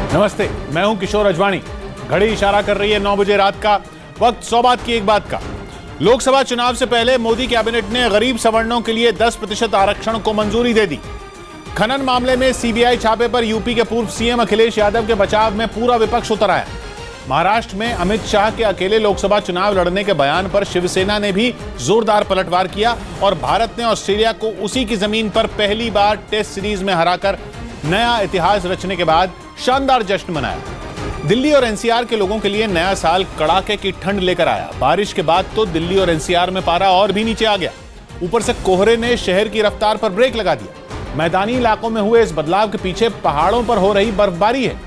नमस्ते, मैं हूं किशोर अजवाणी। घड़ी इशारा कर रही है 9 बजे रात का। वक्त 100 बात की एक बात का। लोकसभा चुनाव से पहले मोदी कैबिनेट ने गरीब सवर्णों के लिए 10% आरक्षण को मंजूरी दे दी। खनन मामले में सीबीआई छापे पर यूपी के पूर्व सीएम अखिलेश यादव के बचाव में पूरा विपक्ष उतर आया। महाराष्ट्र में अमित शाह के अकेले लोकसभा चुनाव लड़ने के बयान पर शिवसेना ने भी जोरदार पलटवार किया और भारत ने ऑस्ट्रेलिया को उसी की जमीन पर पहली बार टेस्ट सीरीज में हराकर नया इतिहास रचने के बाद शानदार जश्न मनाया। दिल्ली और एनसीआर के लोगों के लिए नया साल कड़ाके की ठंड लेकर आया। बारिश के बाद तो दिल्ली और एनसीआर में पारा और भी नीचे आ गया। ऊपर से कोहरे ने शहर की रफ्तार पर ब्रेक लगा दिया। मैदानी इलाकों में हुए इस बदलाव के पीछे पहाड़ों पर हो रही बर्फबारी है,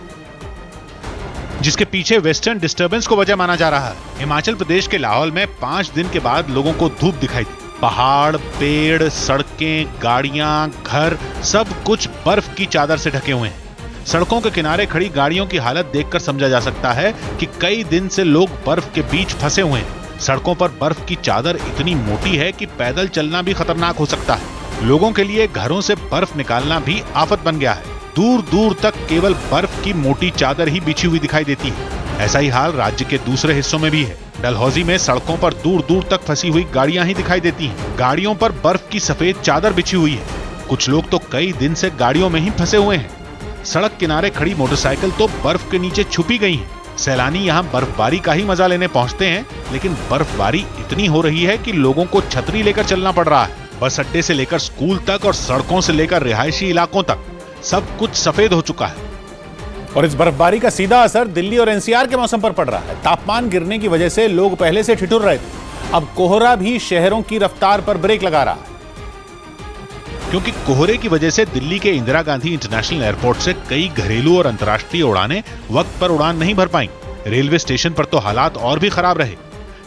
जिसके पीछे वेस्टर्न डिस्टर्बेंस को वजह माना जा रहा है। हिमाचल प्रदेश के लाहौल में 5 दिन के बाद लोगों को धूप दिखाई दी। पहाड़, पेड़, सड़कें, गाड़ियां, घर सब कुछ बर्फ की चादर से ढके हुए हैं। सड़कों के किनारे खड़ी गाड़ियों की हालत देखकर समझा जा सकता है कि कई दिन से लोग बर्फ के बीच फंसे हुए हैं। सड़कों पर बर्फ की चादर इतनी मोटी है कि पैदल चलना भी खतरनाक हो सकता है। लोगों के लिए घरों से बर्फ निकालना भी आफत बन गया है। दूर दूर तक केवल बर्फ की मोटी चादर ही बिछी हुई दिखाई देती है। ऐसा ही हाल राज्य के दूसरे हिस्सों में भी है। डलहौजी में सड़कों पर दूर दूर तक फंसी हुई गाड़ियां ही दिखाई देती हैं। गाड़ियों पर बर्फ की सफेद चादर बिछी हुई है। कुछ लोग तो कई दिन से गाड़ियों में ही फंसे हुए हैं। सड़क किनारे खड़ी मोटरसाइकिल तो बर्फ के नीचे छुपी गई हैं। सैलानी यहाँ बर्फबारी का ही मजा लेने पहुँचते हैं, लेकिन बर्फबारी इतनी हो रही है कि लोगों को छतरी लेकर चलना पड़ रहा है। बस अड्डे से लेकर स्कूल तक और सड़कों से लेकर रिहायशी इलाकों तक सब कुछ सफेद हो चुका है। और इस बर्फबारी का सीधा असर दिल्ली और एनसीआर के मौसम पर पड़ रहा है। तापमान गिरने की वजह से लोग पहले से ठिठुर रहे थे। अब कोहरा भी शहरों की रफ्तार पर ब्रेक लगा रहा है, क्योंकि कोहरे की वजह से दिल्ली के इंदिरा गांधी इंटरनेशनल एयरपोर्ट से कई घरेलू और अंतर्राष्ट्रीय उड़ानें वक्त पर उड़ान नहीं भर पाईं। रेलवे स्टेशन पर तो हालात और भी खराब रहे।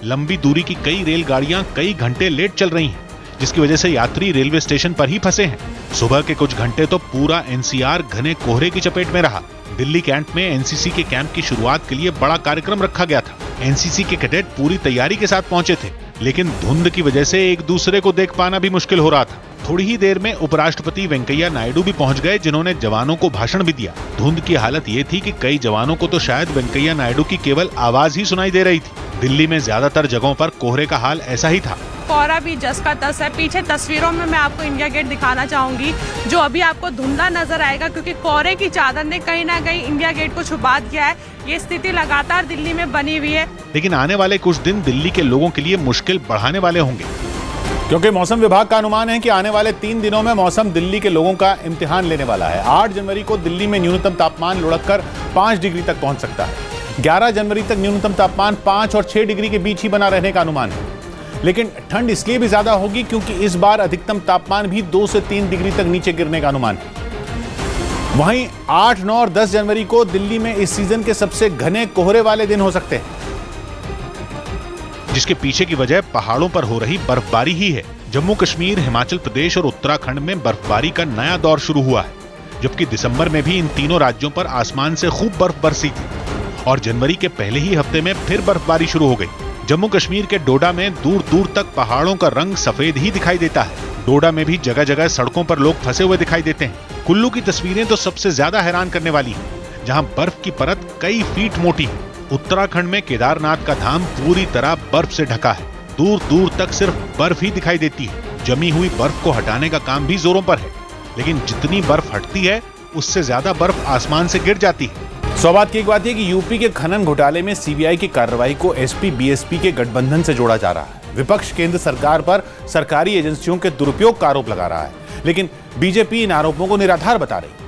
लंबी दूरी की कई रेलगाड़ियां कई घंटे लेट चल रही हैं, जिसकी वजह से यात्री रेलवे स्टेशन पर ही फंसे हैं। सुबह के कुछ घंटे तो पूरा एनसीआर घने कोहरे की चपेट में रहा। दिल्ली कैंट में एनसीसी के कैंप की शुरुआत के लिए बड़ा कार्यक्रम रखा गया था। एनसीसी के कैडेट पूरी तैयारी के साथ पहुंचे थे, लेकिन धुंध की वजह से एक दूसरे को देख पाना भी मुश्किल हो रहा था। थोड़ी ही देर में उपराष्ट्रपति वेंकैया नायडू भी पहुंच गए, जिन्होंने जवानों को भाषण भी दिया। धुंध की हालत ये थी कि कई जवानों को तो शायद वेंकैया नायडू की केवल आवाज ही सुनाई दे रही थी। दिल्ली में ज्यादातर जगहों पर कोहरे का हाल ऐसा ही था। कोहरा भी जस का तस है। पीछे तस्वीरों में मैं आपको इंडिया गेट दिखाना चाहूंगी, जो अभी आपको धुंधला नजर आएगा, क्योंकि कोहरे की चादर ने कहीं ना कहीं इंडिया गेट को छुपा दिया है। ये स्थिति लगातार दिल्ली में बनी हुई है। लेकिन आने वाले कुछ दिन दिल्ली के लोगों के लिए मुश्किल बढ़ाने वाले होंगे, क्योंकि मौसम विभाग का अनुमान है कि आने वाले 3 दिनों में मौसम दिल्ली के लोगों का इम्तिहान लेने वाला है। 8 जनवरी को दिल्ली में न्यूनतम तापमान लुढ़ककर 5 डिग्री तक पहुंच सकता है। 11 जनवरी तक न्यूनतम तापमान 5 और 6 डिग्री के बीच ही बना रहने का अनुमान है। लेकिन ठंड इसलिए भी ज्यादा होगी क्योंकि इस बार अधिकतम तापमान भी 2 से 3 डिग्री तक नीचे गिरने का अनुमान है। वहीं 8, 9 और 10 जनवरी को दिल्ली में इस सीजन के सबसे घने कोहरे वाले दिन हो सकते हैं, जिसके पीछे की वजह पहाड़ों पर हो रही बर्फबारी ही है। जम्मू कश्मीर, हिमाचल प्रदेश और उत्तराखंड में बर्फबारी का नया दौर शुरू हुआ है, जबकि दिसंबर में भी इन तीनों राज्यों पर आसमान से खूब बर्फ बरसी थी और जनवरी के पहले ही हफ्ते में फिर बर्फबारी शुरू हो गई। जम्मू कश्मीर के डोडा में दूर दूर तक पहाड़ों का रंग सफेद ही दिखाई देता है। डोडा में भी जगह जगह सड़कों पर लोग फंसे हुए दिखाई देते हैं। कुल्लू की तस्वीरें तो सबसे ज्यादा हैरान करने वाली हैं, जहां बर्फ की परत कई फीट मोटी है। उत्तराखंड में केदारनाथ का धाम पूरी तरह बर्फ से ढका है। दूर दूर तक सिर्फ बर्फ ही दिखाई देती है। जमी हुई बर्फ को हटाने का काम भी जोरों पर है, लेकिन जितनी बर्फ हटती है उससे ज्यादा बर्फ आसमान से गिर जाती है। सौबात की एक बात है कि यूपी के खनन घोटाले में सीबीआई की कार्रवाई को एसपी बीएसपी के गठबंधन से जोड़ा जा रहा है। विपक्ष केंद्र सरकार पर सरकारी एजेंसियों के दुरुपयोग का आरोप लगा रहा है, लेकिन बीजेपी इन आरोपों को निराधार बता रही है।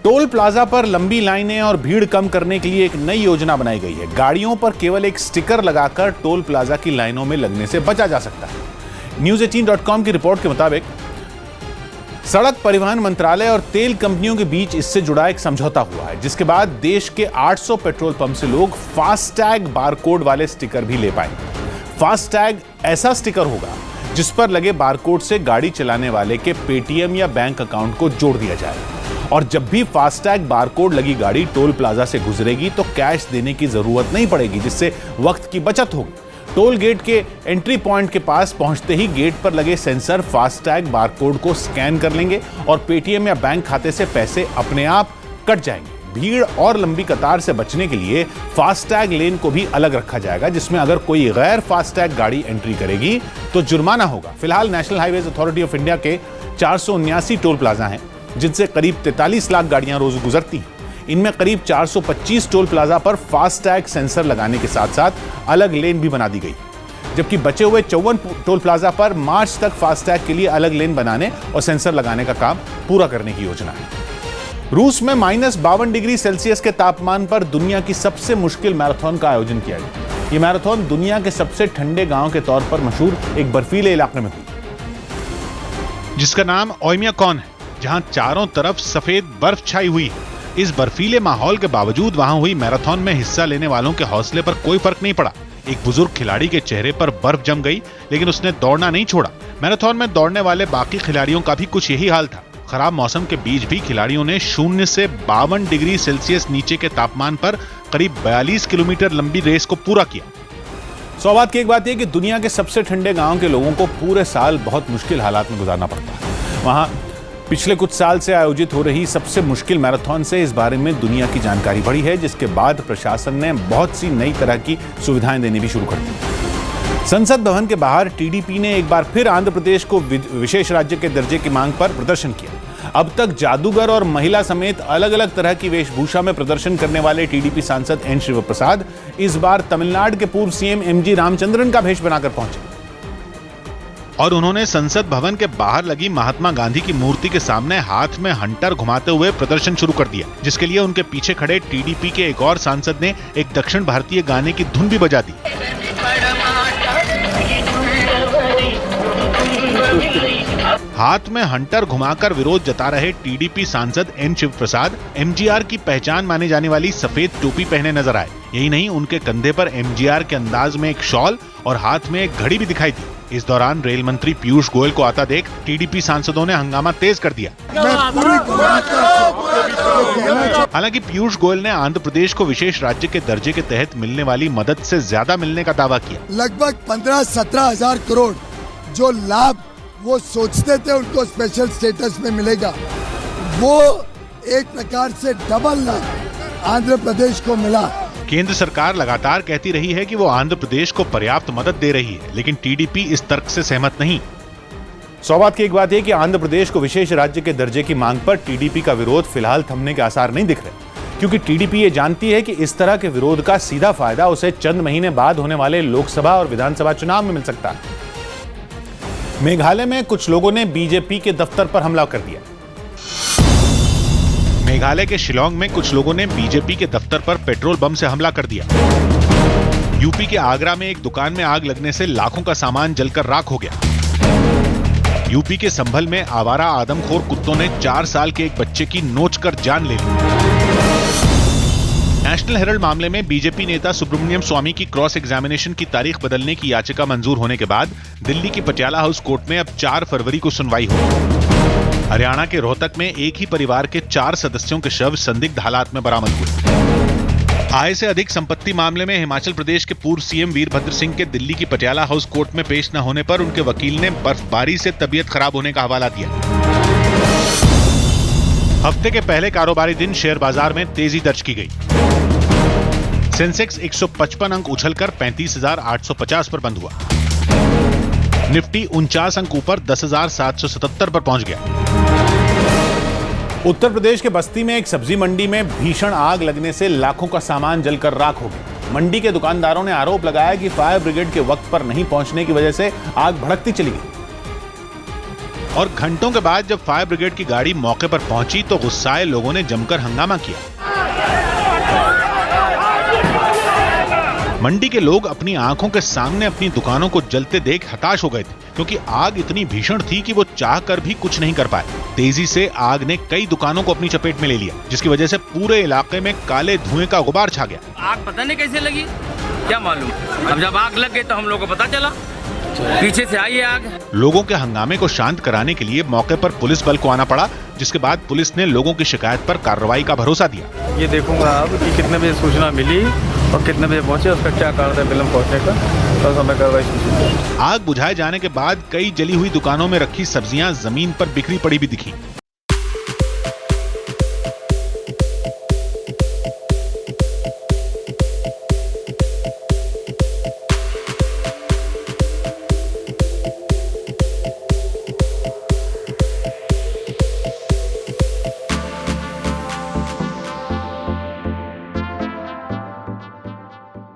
टोल प्लाजा पर लंबी लाइनें और भीड़ कम करने के लिए एक नई योजना बनाई गई है। गाड़ियों पर केवल एक स्टिकर लगाकर टोल प्लाजा की लाइनों में लगने से बचा जा सकता है। News18.com की रिपोर्ट के मुताबिक सड़क परिवहन मंत्रालय और तेल कंपनियों के बीच इससे जुड़ा एक समझौता हुआ है, जिसके बाद देश के 800 पेट्रोल पंप से लोग फास्टैग बारकोड वाले स्टिकर भी ले पाएंगे। फास्टैग ऐसा स्टिकर होगा जिस पर लगे बारकोड से गाड़ी चलाने वाले के पेटीएम या बैंक अकाउंट को जोड़ दिया जाएगा, और जब भी फास्टैग बारकोड लगी गाड़ी टोल प्लाजा से गुजरेगी तो कैश देने की जरूरत नहीं पड़ेगी, जिससे वक्त की बचत होगी। टोल गेट के एंट्री पॉइंट के पास पहुंचते ही गेट पर लगे सेंसर फास्टैग बारकोड को स्कैन कर लेंगे और पेटीएम या बैंक खाते से पैसे अपने आप कट जाएंगे। भीड़ और लंबी कतार से बचने के लिए फास्टैग लेन को भी अलग रखा जाएगा, जिसमें अगर कोई गैर फास्टैग गाड़ी एंट्री करेगी तो जुर्माना होगा। फिलहाल national highways authority of India के 479 टोल प्लाजा हैं, जिनसे करीब 43 लाख गाड़ियां रोज गुजरती हैं। इनमें करीब 425 टोल प्लाजा पर फास्टैग सेंसर लगाने के साथ साथ अलग लेन भी बना दी गई, जबकि बचे हुए 54 टोल प्लाजा पर मार्च तक फास्टैग के लिए अलग लेन बनाने और सेंसर लगाने का काम पूरा करने की योजना है। रूस में -52 डिग्री सेल्सियस के तापमान पर दुनिया की सबसे मुश्किल मैराथन का आयोजन किया गया। यह मैराथन दुनिया के सबसे ठंडे गांव के तौर पर मशहूर एक बर्फीले इलाके में हुई, जिसका नाम ओयम्याकॉन है, जहां चारों तरफ सफेद बर्फ छाई हुई है। इस बर्फीले माहौल के बावजूद वहां हुई मैराथन में हिस्सा लेने वालों के हौसले पर कोई फर्क नहीं पड़ा। एक बुजुर्ग खिलाड़ी के चेहरे पर बर्फ जम गई, लेकिन उसने दौड़ना नहीं छोड़ा। मैराथन में दौड़ने वाले बाकी खिलाड़ियों का भी कुछ यही हाल था। खराब मौसम के बीच भी खिलाड़ियों ने 0 से 52 डिग्री सेल्सियस नीचे के तापमान पर करीब 42 किलोमीटर लंबी रेस को पूरा किया। सौभाग्य की एक बात यह कि दुनिया के सबसे ठंडे गांव के लोगों को पूरे साल बहुत मुश्किल हालात में गुजारना पड़ता है। वहां पिछले कुछ साल से आयोजित हो रही सबसे मुश्किल मैराथन से इस बारे में दुनिया की जानकारी बढ़ी है, जिसके बाद प्रशासन ने बहुत सी नई तरह की सुविधाएं देनी भी शुरू कर दी। संसद भवन के बाहर टीडीपी ने एक बार फिर आंध्र प्रदेश को विशेष राज्य के दर्जे की मांग पर प्रदर्शन किया। अब तक जादूगर और महिला समेत अलग अलग तरह की वेशभूषा में प्रदर्शन करने वाले टीडीपी सांसद एन शिवप्रसाद इस बार तमिलनाडु के पूर्व सीएम एमजी रामचंद्रन का भेष बनाकर पहुंचे और उन्होंने संसद भवन के बाहर लगी महात्मा गांधी की मूर्ति के सामने हाथ में हंटर घुमाते हुए प्रदर्शन शुरू कर दिया, जिसके लिए उनके पीछे खड़े टीडीपी के एक और सांसद ने एक दक्षिण भारतीय गाने की धुन भी बजा दी। हाथ में हंटर घुमाकर विरोध जता रहे टीडीपी सांसद एन शिवप्रसाद एमजीआर की पहचान माने जाने वाली सफेद टोपी पहने नजर आए। यही नहीं, उनके कंधे पर एमजीआर के अंदाज में एक शॉल और हाथ में एक घड़ी भी दिखाई दी। इस दौरान रेल मंत्री पीयूष गोयल को आता देख टीडीपी सांसदों ने हंगामा तेज कर दिया। हालांकि पीयूष गोयल ने आंध्र प्रदेश को विशेष राज्य के दर्जे के तहत मिलने वाली मदद से ज्यादा मिलने का दावा किया। लगभग 15-17 हजार करोड़ जो लाभ वो सोचते थे उनको स्पेशल स्टेटस में मिलेगा, वो एक प्रकार से डबल लाभ आंध्र प्रदेश को मिला। केंद्र सरकार लगातार कहती रही है कि वो आंध्र प्रदेश को पर्याप्त मदद दे रही है, लेकिन टीडीपी इस तर्क से सहमत नहीं। सौभाग्य की एक बात यह कि आंध्र प्रदेश को विशेष राज्य के दर्जे की मांग पर टीडीपी का विरोध फिलहाल थमने के आसार नहीं दिख रहे, क्योंकि टीडीपी ये जानती है कि इस तरह के विरोध का सीधा फायदा उसे चंद महीने बाद होने वाले लोकसभा और विधानसभा चुनाव में मिल सकता है। मेघालय में कुछ लोगों ने बीजेपी के दफ्तर पर हमला कर दिया। मेघालय के शिलोंग में कुछ लोगों ने बीजेपी के दफ्तर पर पेट्रोल बम से हमला कर दिया। यूपी के आगरा में एक दुकान में आग लगने से लाखों का सामान जलकर राख हो गया। यूपी के संभल में आवारा आदमखोर कुत्तों ने 4 साल के एक बच्चे की नोचकर जान ले ली। नेशनल हेराल्ड मामले में बीजेपी नेता सुब्रमण्यम स्वामी की क्रॉस एग्जामिनेशन की तारीख बदलने की याचिका मंजूर होने के बाद दिल्ली की पटियाला हाउस कोर्ट में अब 4 फरवरी को सुनवाई होगी। हरियाणा के रोहतक में एक ही परिवार के 4 सदस्यों के शव संदिग्ध हालात में बरामद हुए। आय से अधिक संपत्ति मामले में हिमाचल प्रदेश के पूर्व सीएम वीरभद्र सिंह के दिल्ली की पटियाला हाउस कोर्ट में पेश न होने पर उनके वकील ने बर्फबारी से तबीयत खराब होने का हवाला दिया। हफ्ते के पहले कारोबारी दिन शेयर बाजार में तेजी दर्ज की गई। सेंसेक्स 155 अंक उछलकर 35,850 पर बंद हुआ। निफ्टी 49 अंक ऊपर 10,777 पर पहुंच गया। उत्तर प्रदेश के बस्ती में एक सब्जी मंडी में भीषण आग लगने से लाखों का सामान जलकर राख हो गया। मंडी के दुकानदारों ने आरोप लगाया कि फायर ब्रिगेड के वक्त पर नहीं पहुंचने की वजह से आग भड़कती चली गई। और घंटों के बाद जब फायर ब्रिगेड की गाड़ी मौके पर पहुंची तो गुस्साए लोगों ने जमकर हंगामा किया। मंडी के लोग अपनी आंखों के सामने अपनी दुकानों को जलते देख हताश हो गए थे, क्योंकि आग इतनी भीषण थी कि वो चाहकर भी कुछ नहीं कर पाए। तेजी से आग ने कई दुकानों को अपनी चपेट में ले लिया, जिसकी वजह से पूरे इलाके में काले धुएं का गुबार छा गया। आग पता नहीं कैसे लगी, क्या मालूम। अब जब आग लग गई तो हम लोग को पता चला पीछे से आई है आग। लोगों के हंगामे को शांत कराने के लिए मौके पर पुलिस बल को आना पड़ा, जिसके बाद पुलिस ने लोगों की शिकायत पर कार्रवाई का भरोसा दिया। ये देखूंगा अब कि कितने बजे सूचना मिली और कितने बजे पहुंचे, उसका क्या कारण है विलंब पहुंचने का, तो समय कार्रवाई। आग बुझाए जाने के बाद कई जली हुई दुकानों में रखी सब्जियां जमीन पर बिखरी पड़ी भी दिखी।